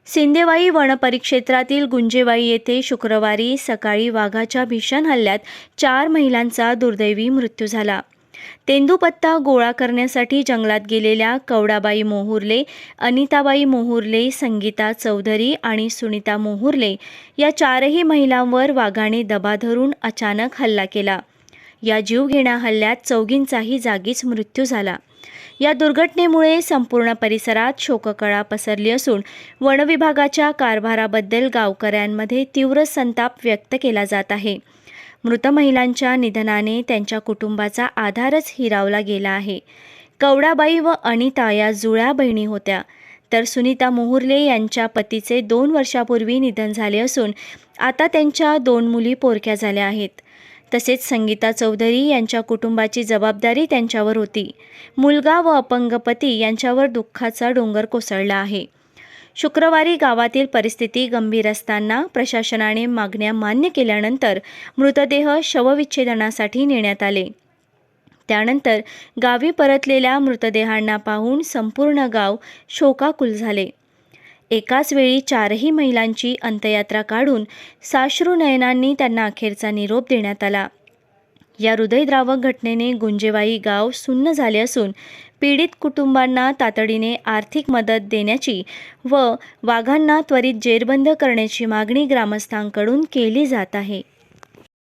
सिंदेवाई वनपरिक्षेत्रातील गुंजेवाई येथे शुक्रवारी सकाळी वाघाच्या भीषण हल्ल्यात 4 महिलांचा दुर्दैवी मृत्यू झाला. तेंदूपत्ता गोळा करण्यासाठी जंगलात गेलेल्या कवडाबाई मोहुर्ले, अनिताबाई मोहुर्ले, संगीता चौधरी आणि सुनीता मोहुर्ले या 4ही महिलांवर वाघाने दबा धरून अचानक हल्ला केला. या जीवघेण्या हल्ल्यात चौघींचाही जागीच मृत्यू झाला. या दुर्घटनेमुळे संपूर्ण परिसरात शोककळा पसरली असून वनविभागाच्या कारभाराबद्दल गावकऱ्यांमध्ये तीव्र संताप व्यक्त केला जात आहे. मृत महिलांच्या निधनाने त्यांच्या कुटुंबाचा आधारच हिरावला गेला आहे. कवडाबाई व अनिता या जुळ्या बहिणी होत्या, तर सुनीता मोहुर्ले यांच्या पतीचे 2 वर्षापूर्वी निधन झाले असून आता त्यांच्या 2 मुली पोरक्या झाल्या आहेत. तसेच संगीता चौधरी यांच्या कुटुंबाची जबाबदारी त्यांच्यावर होती. मुलगा व अपंग पती यांच्यावर दुःखाचा डोंगर कोसळला आहे. शुक्रवारी गावातील परिस्थिती गंभीर असताना प्रशासनाने मागण्या मान्य केल्यानंतर मृतदेह शवविच्छेदनासाठी नेण्यात आले. त्यानंतर गावी परतलेल्या मृतदेहांना पाहून संपूर्ण गाव शोकाकुल झाले. एकाच वेळी 4ही महिलांची अंत्ययात्रा काढून साश्रू नयनांनी त्यांना अखेरचा निरोप देण्यात आला. या हृदयद्रावक घटनेने गुंजेवाई गाव सुन्न झाले असून पीडित कुटुंबांना तातडीने आर्थिक मदत देण्याची व वाघांना त्वरित जेरबंद करण्याची मागणी ग्रामस्थांकडून केली जात आहे.